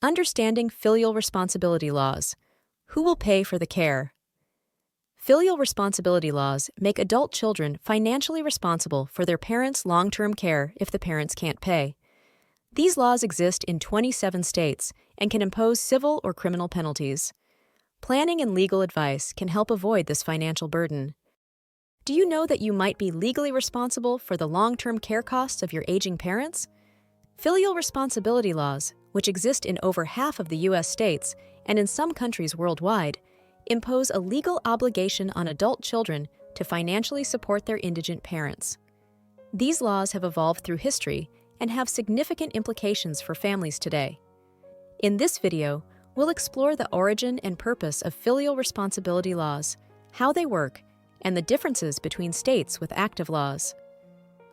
Understanding filial responsibility laws. Who will pay for the care? Filial responsibility laws make adult children financially responsible for their parents' long-term care if the parents can't pay. These laws exist in 27 states and can impose civil or criminal penalties. Planning and legal advice can help avoid this financial burden. Do you know that you might be legally responsible for the long-term care costs of your aging parents? Filial responsibility laws, which exist in over half of the U.S. states and in some countries worldwide, impose a legal obligation on adult children to financially support their indigent parents. These laws have evolved through history and have significant implications for families today. In this video, we'll explore the origin and purpose of filial responsibility laws, how they work, and the differences between states with active laws.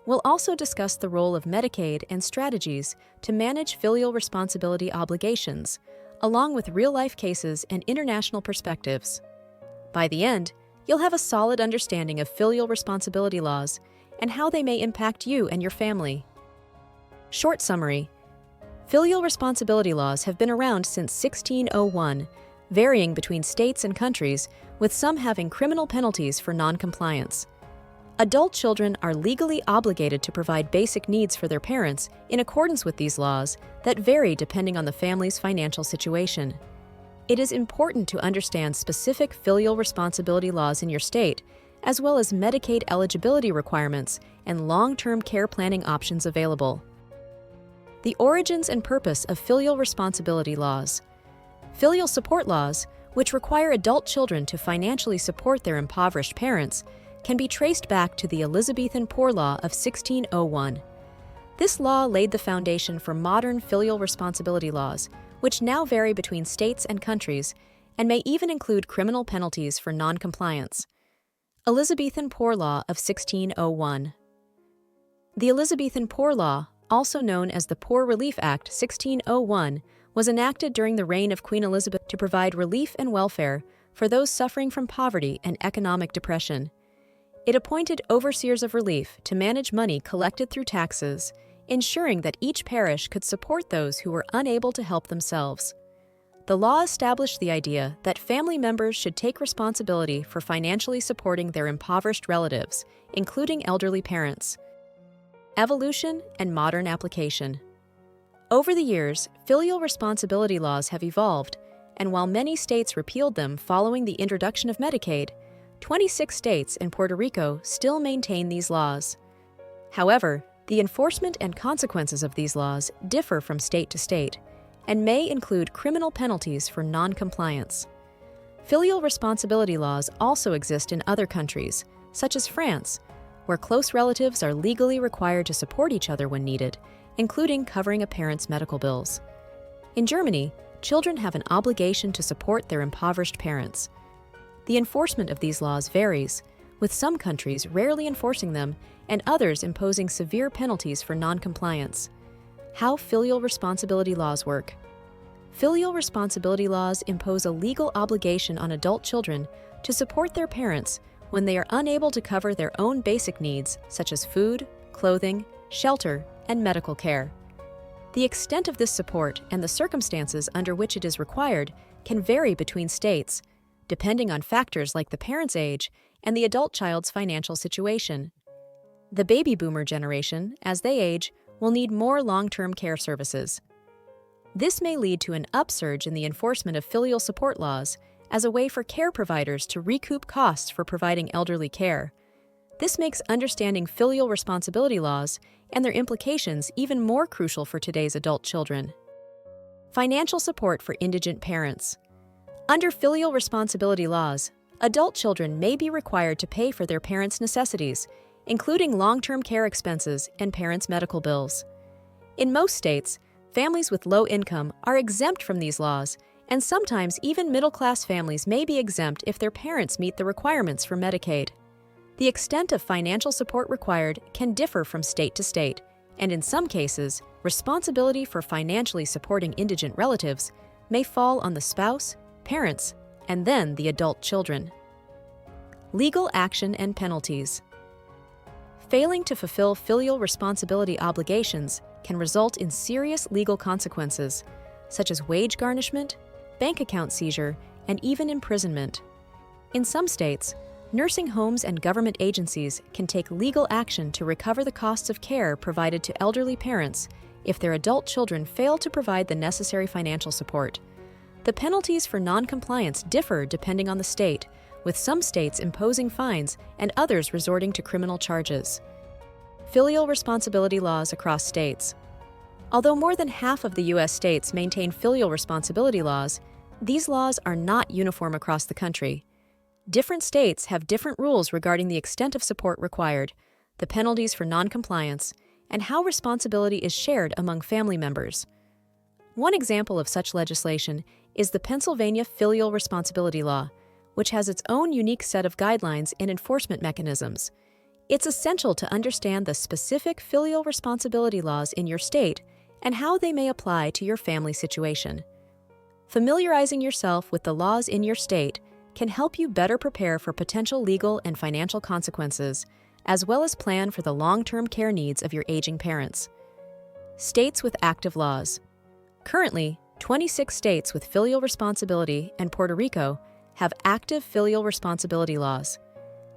We'll also discuss the role of Medicaid and strategies to manage filial responsibility obligations, along with real-life cases and international perspectives. By the end, you'll have a solid understanding of filial responsibility laws and how they may impact you and your family. Short summary: filial responsibility laws have been around since 1601, varying between states and countries, with some having criminal penalties for non-compliance. Adult children are legally obligated to provide basic needs for their parents in accordance with these laws that vary depending on the family's financial situation. It is important to understand specific filial responsibility laws in your state, as well as Medicaid eligibility requirements and long-term care planning options available. The origins and purpose of filial responsibility laws. Filial support laws, which require adult children to financially support their impoverished parents, can be traced back to the Elizabethan Poor Law of 1601. This law laid the foundation for modern filial responsibility laws, which now vary between states and countries, and may even include criminal penalties for non-compliance. Elizabethan Poor Law of 1601. The Elizabethan Poor Law, also known as the Poor Relief Act 1601, was enacted during the reign of Queen Elizabeth to provide relief and welfare for those suffering from poverty and economic depression. It appointed overseers of relief to manage money collected through taxes, ensuring that each parish could support those who were unable to help themselves. The law established the idea that family members should take responsibility for financially supporting their impoverished relatives, including elderly parents. Evolution and modern application. Over the years, filial responsibility laws have evolved, and while many states repealed them following the introduction of Medicaid, 26 states and Puerto Rico still maintain these laws. However, the enforcement and consequences of these laws differ from state to state and may include criminal penalties for non-compliance. Filial responsibility laws also exist in other countries, such as France, where close relatives are legally required to support each other when needed, including covering a parent's medical bills. In Germany, children have an obligation to support their impoverished parents. The enforcement of these laws varies, with some countries rarely enforcing them and others imposing severe penalties for non-compliance. How filial responsibility laws work. Filial responsibility laws impose a legal obligation on adult children to support their parents when they are unable to cover their own basic needs, such as food, clothing, shelter, and medical care. The extent of this support and the circumstances under which it is required can vary between states, depending on factors like the parent's age and the adult child's financial situation. The baby boomer generation, as they age, will need more long-term care services. This may lead to an upsurge in the enforcement of filial support laws as a way for care providers to recoup costs for providing elderly care. This makes understanding filial responsibility laws and their implications even more crucial for today's adult children. Financial support for indigent parents. Under filial responsibility laws, adult children may be required to pay for their parents' necessities, including long-term care expenses and parents' medical bills. In most states, families with low income are exempt from these laws, and sometimes even middle-class families may be exempt if their parents meet the requirements for Medicaid. The extent of financial support required can differ from state to state, and in some cases, responsibility for financially supporting indigent relatives may fall on the spouse, parents, and then the adult children. Legal action and penalties. Failing to fulfill filial responsibility obligations can result in serious legal consequences, such as wage garnishment, bank account seizure, and even imprisonment. In some states, nursing homes and government agencies can take legal action to recover the costs of care provided to elderly parents if their adult children fail to provide the necessary financial support. The penalties for noncompliance differ depending on the state, with some states imposing fines and others resorting to criminal charges. Filial responsibility laws across states. Although more than half of the U.S. states maintain filial responsibility laws, these laws are not uniform across the country. Different states have different rules regarding the extent of support required, the penalties for noncompliance, and how responsibility is shared among family members. One example of such legislation is the Pennsylvania Filial Responsibility Law, which has its own unique set of guidelines and enforcement mechanisms. It's essential to understand the specific filial responsibility laws in your state and how they may apply to your family situation. Familiarizing yourself with the laws in your state can help you better prepare for potential legal and financial consequences, as well as plan for the long-term care needs of your aging parents. States with active laws. Currently, 26 states with filial responsibility and Puerto Rico have active filial responsibility laws.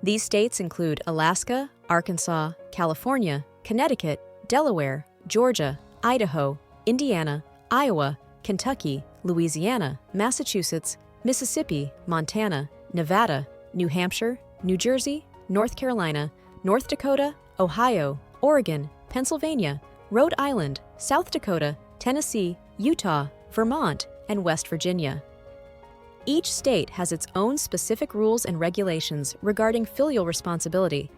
These states include Alaska, Arkansas, California, Connecticut, Delaware, Georgia, Idaho, Indiana, Iowa, Kentucky, Louisiana, Massachusetts, Mississippi, Montana, Nevada, New Hampshire, New Jersey, North Carolina, North Dakota, Ohio, Oregon, Pennsylvania, Rhode Island, South Dakota, Tennessee, Utah, Vermont, and West Virginia. Each state has its own specific rules and regulations regarding filial responsibility,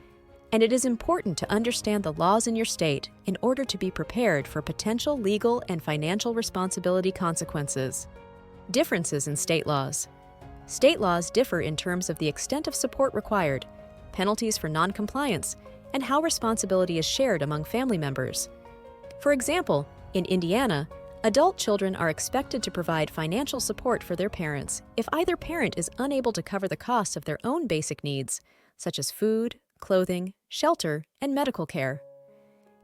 and it is important to understand the laws in your state in order to be prepared for potential legal and financial responsibility consequences. Differences in state laws. State laws differ in terms of the extent of support required, penalties for noncompliance, and how responsibility is shared among family members. For example, in Indiana, adult children are expected to provide financial support for their parents if either parent is unable to cover the costs of their own basic needs, such as food, clothing, shelter, and medical care.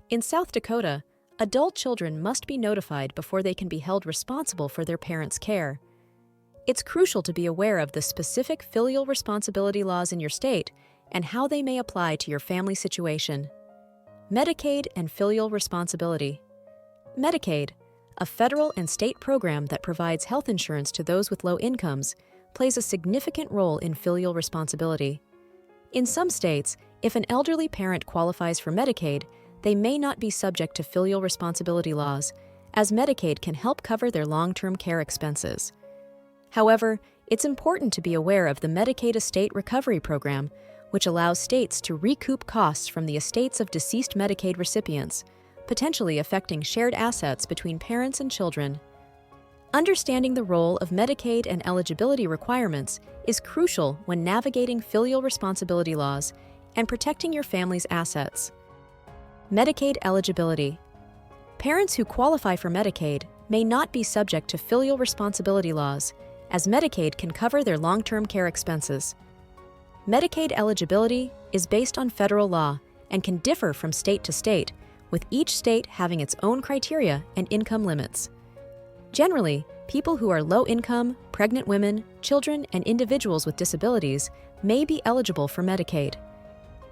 In South Dakota, adult children must be notified before they can be held responsible for their parents' care. It's crucial to be aware of the specific filial responsibility laws in your state and how they may apply to your family situation. Medicaid and filial responsibility. Medicaid, a federal and state program that provides health insurance to those with low incomes, plays a significant role in filial responsibility. In some states, if an elderly parent qualifies for Medicaid, they may not be subject to filial responsibility laws, as Medicaid can help cover their long-term care expenses. However, it's important to be aware of the Medicaid Estate Recovery Program, which allows states to recoup costs from the estates of deceased Medicaid recipients, potentially affecting shared assets between parents and children. Understanding the role of Medicaid and eligibility requirements is crucial when navigating filial responsibility laws and protecting your family's assets. Medicaid eligibility. Parents who qualify for Medicaid may not be subject to filial responsibility laws, as Medicaid can cover their long-term care expenses. Medicaid eligibility is based on federal law and can differ from state to state, with each state having its own criteria and income limits. Generally, people who are low-income, pregnant women, children, and individuals with disabilities may be eligible for Medicaid.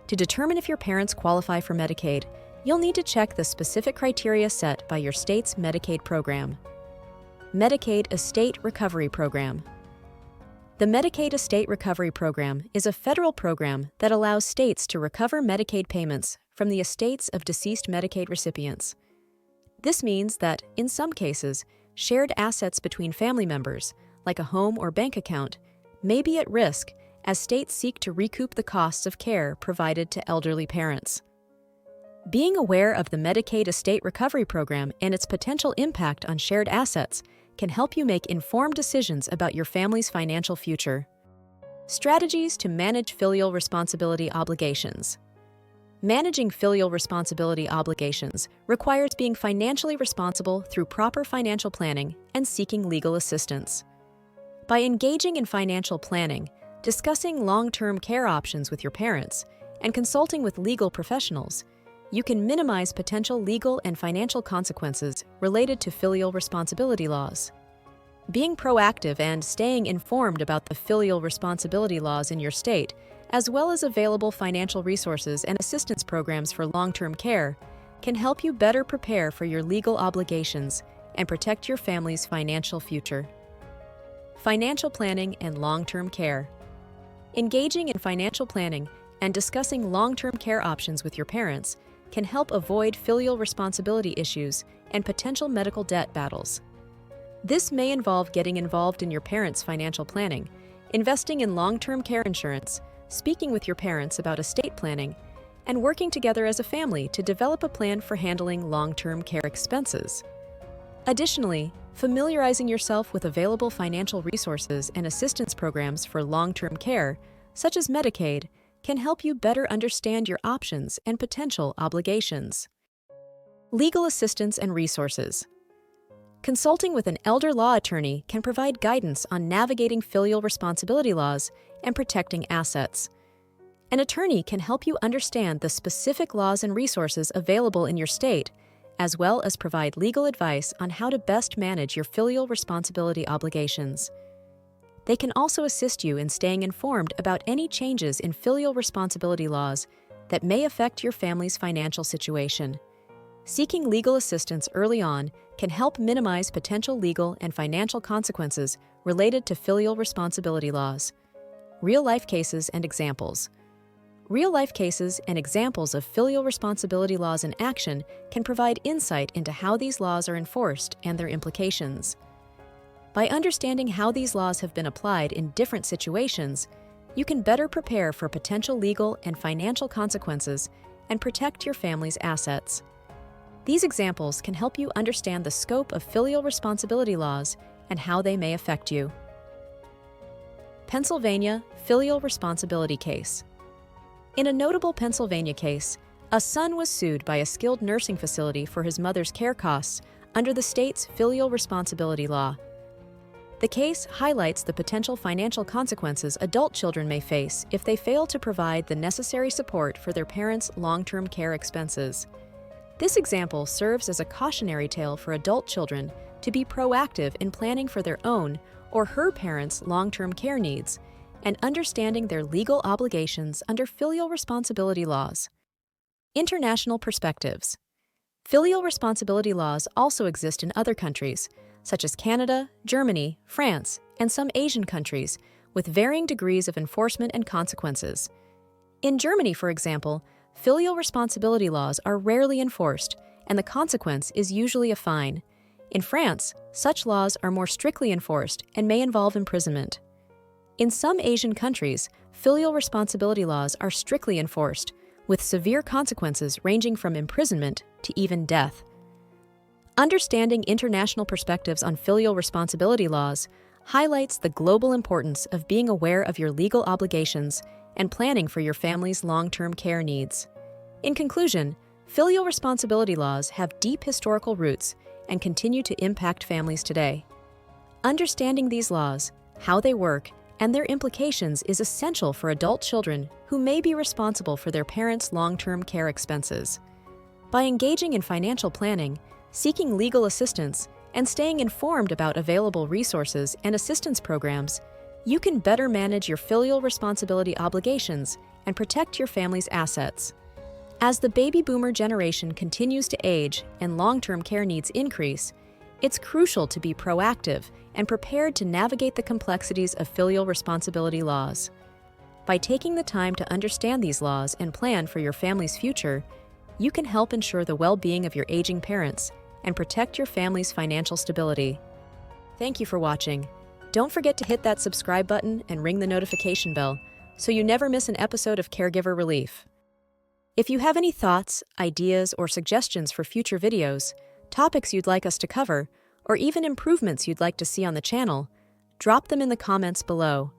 To determine if your parents qualify for Medicaid, you'll need to check the specific criteria set by your state's Medicaid program. Medicaid Estate Recovery Program. The Medicaid Estate Recovery Program is a federal program that allows states to recover Medicaid payments from the estates of deceased Medicaid recipients. This means that, in some cases, shared assets between family members, like a home or bank account, may be at risk as states seek to recoup the costs of care provided to elderly parents. Being aware of the Medicaid Estate Recovery Program and its potential impact on shared assets can help you make informed decisions about your family's financial future. Strategies to manage filial responsibility obligations. Managing filial responsibility obligations requires being financially responsible through proper financial planning and seeking legal assistance. By engaging in financial planning, discussing long-term care options with your parents, and consulting with legal professionals, you can minimize potential legal and financial consequences related to filial responsibility laws. Being proactive and staying informed about the filial responsibility laws in your state, as well as available financial resources and assistance programs for long-term care, can help you better prepare for your legal obligations and protect your family's financial future. Financial planning and long-term care. Engaging in financial planning and discussing long-term care options with your parents can help avoid filial responsibility issues and potential medical debt battles. This may involve getting involved in your parents' financial planning, investing in long-term care insurance, speaking with your parents about estate planning, and working together as a family to develop a plan for handling long-term care expenses. Additionally, familiarizing yourself with available financial resources and assistance programs for long-term care, such as Medicaid, can help you better understand your options and potential obligations. Legal assistance and resources. Consulting with an elder law attorney can provide guidance on navigating filial responsibility laws and protecting assets. An attorney can help you understand the specific laws and resources available in your state, as well as provide legal advice on how to best manage your filial responsibility obligations. They can also assist you in staying informed about any changes in filial responsibility laws that may affect your family's financial situation. Seeking legal assistance early on can help minimize potential legal and financial consequences related to filial responsibility laws. Real-life cases and examples. Real-life cases and examples of filial responsibility laws in action can provide insight into how these laws are enforced and their implications. By understanding how these laws have been applied in different situations, you can better prepare for potential legal and financial consequences and protect your family's assets. These examples can help you understand the scope of filial responsibility laws and how they may affect you. Pennsylvania Filial Responsibility Case. In a notable Pennsylvania case, a son was sued by a skilled nursing facility for his mother's care costs under the state's filial responsibility law. The case highlights the potential financial consequences adult children may face if they fail to provide the necessary support for their parents' long-term care expenses. This example serves as a cautionary tale for adult children to be proactive in planning for their own or her parents' long-term care needs and understanding their legal obligations under filial responsibility laws. International perspectives. Filial responsibility laws also exist in other countries, such as Canada, Germany, France, and some Asian countries, with varying degrees of enforcement and consequences. In Germany, for example, filial responsibility laws are rarely enforced, and the consequence is usually a fine. In France, such laws are more strictly enforced and may involve imprisonment. In some Asian countries, filial responsibility laws are strictly enforced, with severe consequences ranging from imprisonment to even death. Understanding international perspectives on filial responsibility laws highlights the global importance of being aware of your legal obligations and planning for your family's long-term care needs. In conclusion, filial responsibility laws have deep historical roots and continue to impact families today. Understanding these laws, how they work, and their implications is essential for adult children who may be responsible for their parents' long-term care expenses. By engaging in financial planning, seeking legal assistance, and staying informed about available resources and assistance programs, you can better manage your filial responsibility obligations and protect your family's assets. As the baby boomer generation continues to age and long-term care needs increase, it's crucial to be proactive and prepared to navigate the complexities of filial responsibility laws. By taking the time to understand these laws and plan for your family's future, you can help ensure the well-being of your aging parents and protect your family's financial stability. Thank you for watching. Don't forget to hit that subscribe button and ring the notification bell so you never miss an episode of Caregiver Relief. If you have any thoughts, ideas, or suggestions for future videos, topics you'd like us to cover, or even improvements you'd like to see on the channel, drop them in the comments below.